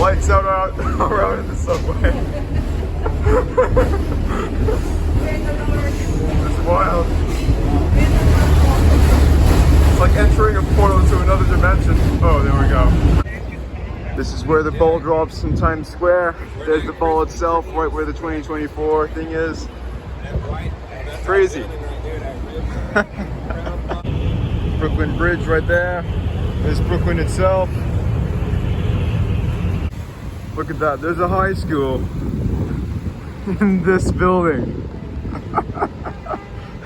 Lights out around in the subway. It's wild. It's like entering a portal to another dimension. Oh, there we go. This is where the ball drops in Times Square. There's the ball itself, right where the 2024 thing is. Crazy. Brooklyn Bridge right there. There's Brooklyn itself. Look at that. There's a high school in this building.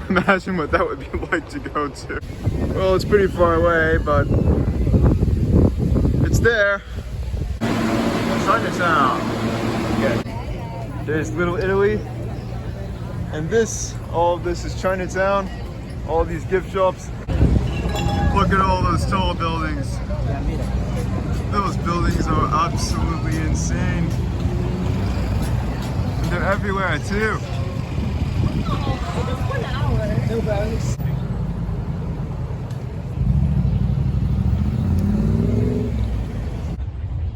Imagine what that would be like to go to. Well, it's pretty far away, but it's there. Chinatown. Okay. There's Little Italy. And all of this is Chinatown. All these gift shops. Look at all those tall buildings. Those buildings are absolutely insane. And they're everywhere too.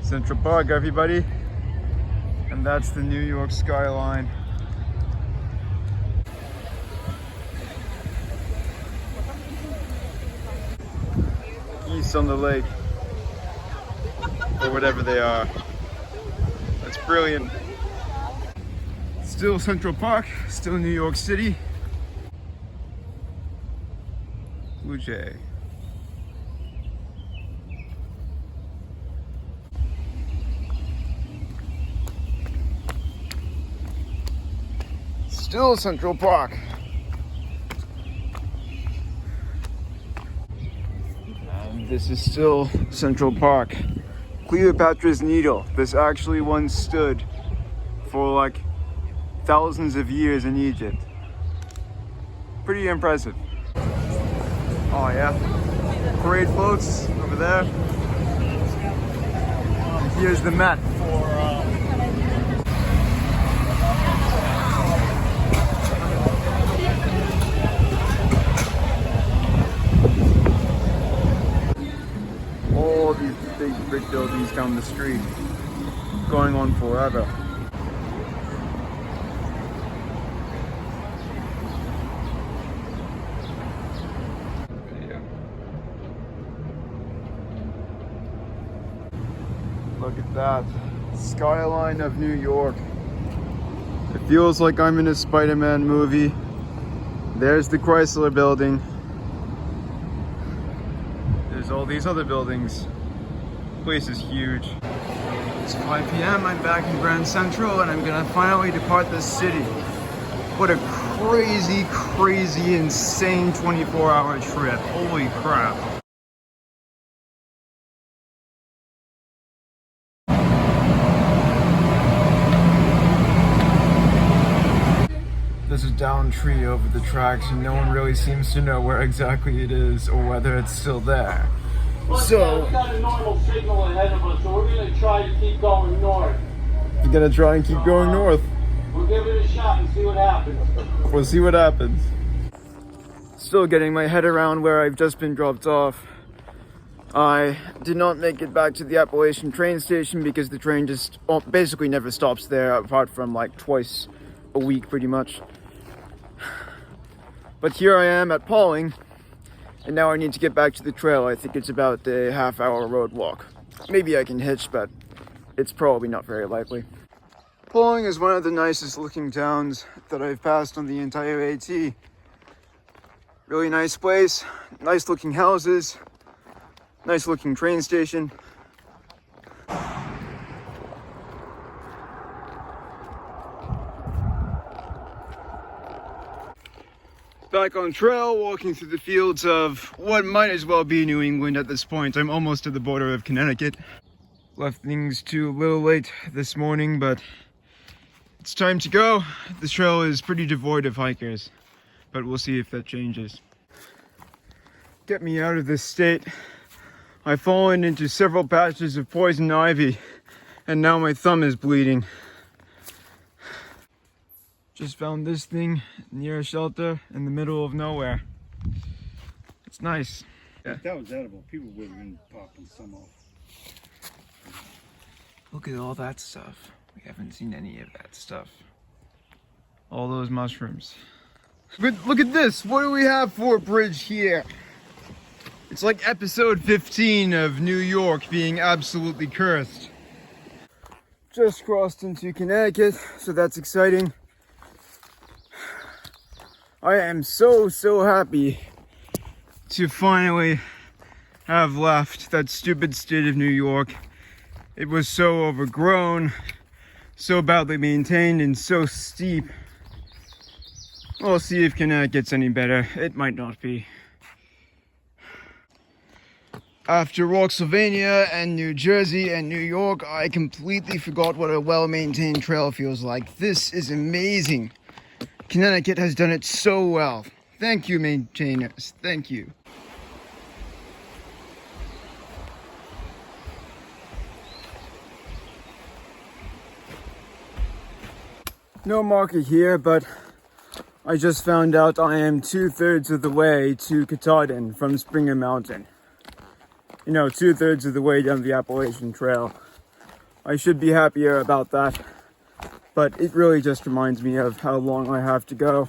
Central Park, everybody. And that's the New York skyline. Geese on the lake. Or whatever they are. That's brilliant. Still Central Park, still New York City. Blue Jay. Still Central Park. And this is still Central Park. Cleopatra's Needle. This actually once stood for like thousands of years in Egypt. Pretty impressive. Oh yeah. Parade floats over there. And here's the Met. All these big brick buildings down the street, going on forever. Look at that skyline of New York. It feels like I'm in a Spider-Man movie. There's the Chrysler Building. There's all these other buildings. The place is huge. It's 5 p.m. I'm back in Grand Central and I'm gonna finally depart this city. What a crazy, crazy, insane 24-hour trip. Holy crap. There's a downed tree over the tracks and no one really seems to know where exactly it is or whether it's still there. So, we've got a normal signal ahead of us, so we're going to try to keep going north. You're going to try and keep going north? We'll give it a shot and see what happens. We'll see what happens. Still getting my head around where I've just been dropped off. I did not make it back to the Appalachian train station because the train just basically never stops there apart from like twice a week pretty much. But here I am at Pauling, and now I need to get back to the trail. I think it's about a half-hour road walk. Maybe I can hitch, but it's probably not very likely. Pauling is one of the nicest looking towns that I've passed on the entire AT. Really nice place, nice looking houses, nice looking train station. Back on trail, walking through the fields of what might as well be New England at this point. I'm almost to the border of Connecticut. Left things too a little late this morning, but it's time to go. The trail is pretty devoid of hikers, but we'll see if that changes. Get me out of this state. I've fallen into several patches of poison ivy, and now my thumb is bleeding. Just found this thing near a shelter in the middle of nowhere. It's nice. Yeah. If that was edible, people would have been popping some off. Look at all that stuff. We haven't seen any of that stuff. All those mushrooms. But look at this. What do we have for a bridge here? It's like episode 15 of New York being absolutely cursed. Just crossed into Connecticut, so that's exciting. I am so happy to finally have left that stupid state of New York. It was so overgrown, so badly maintained, and so steep. We'll see if Connecticut's any better. It might not be. After Roxylvania and New Jersey and New York, I completely forgot what a well-maintained trail feels like. This is amazing. Connecticut has done it so well. Thank you, maintainers. Thank you. No market here, but I just found out I am 2/3 of the way to Katahdin from Springer Mountain. You know, 2/3 of the way down the Appalachian Trail. I should be happier about that, but it really just reminds me of how long I have to go.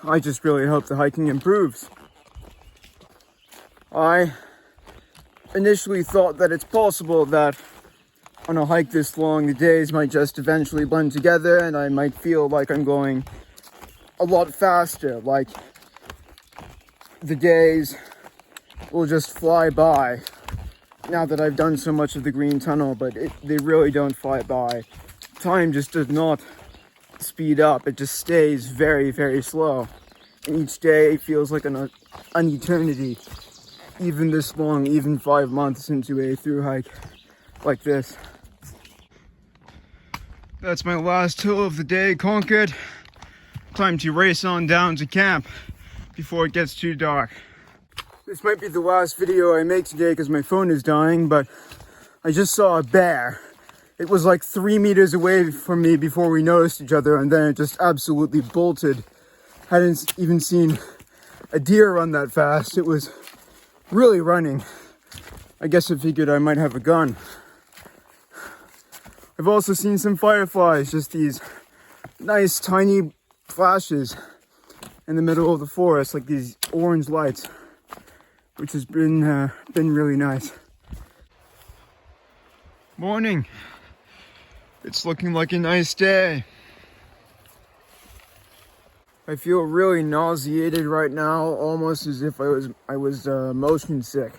I just really hope the hiking improves. I initially thought that it's possible that on a hike this long, the days might just eventually blend together and I might feel like I'm going a lot faster, like the days will just fly by now that I've done so much of the Green Tunnel, but they really don't fly by. Time just does not speed up. It just stays very slow. And each day feels like an eternity. Even this long, even 5 months into a through hike like this. That's my last hill of the day conquered. Time to race on down to camp before it gets too dark. This might be the last video I make today because my phone is dying, but I just saw a bear. It was like 3 meters away from me before we noticed each other, and then it just absolutely bolted. Hadn't even seen a deer run that fast. It was really running. I guess I figured I might have a gun. I've also seen some fireflies, just these nice tiny flashes in the middle of the forest, like these orange lights, which has been really nice. Morning. It's looking like a nice day. I feel really nauseated right now, almost as if I was motion sick.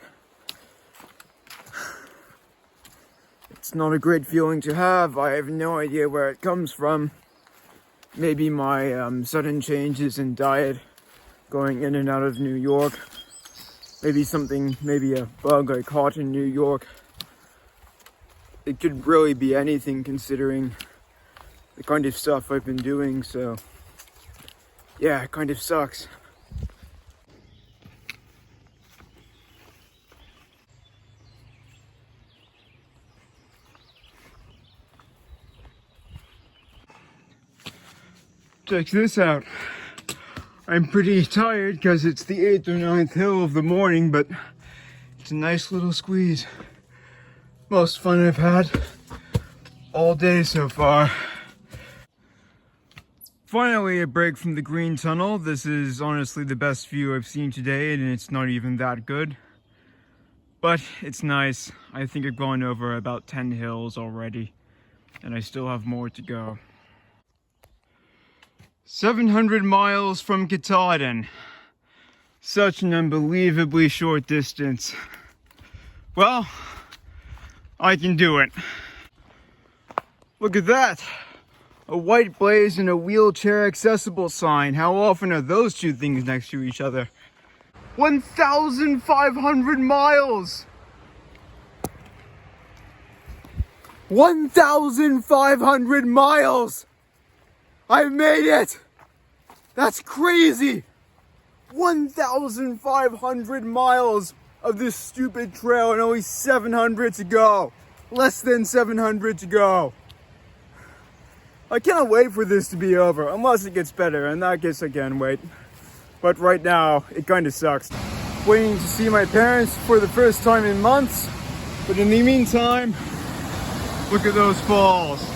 It's not a great feeling to have. I have no idea where it comes from. Maybe my sudden changes in diet, going in and out of New York. Maybe a bug I caught in New York. It could really be anything considering the kind of stuff I've been doing, so yeah, it kind of sucks. Check this out. I'm pretty tired because it's the 8th or 9th hill of the morning, but it's a nice little squeeze. Most fun I've had all day so far. Finally, a break from the Green Tunnel. This is honestly the best view I've seen today, and it's not even that good. But it's nice. I think I've gone over about 10 hills already, and I still have more to go. 700 miles from Katahdin. Such an unbelievably short distance. Well, I can do it. Look at that. A white blaze and a wheelchair accessible sign. How often are those two things next to each other? 1,500 miles! 1,500 miles! I made it! That's crazy! 1,500 miles of this stupid trail and only 700 to go. Less than 700 to go. I can't wait for this to be over, unless it gets better, and that case I can wait. But right now, it kind of sucks. Waiting to see my parents for the first time in months. But in the meantime, look at those falls.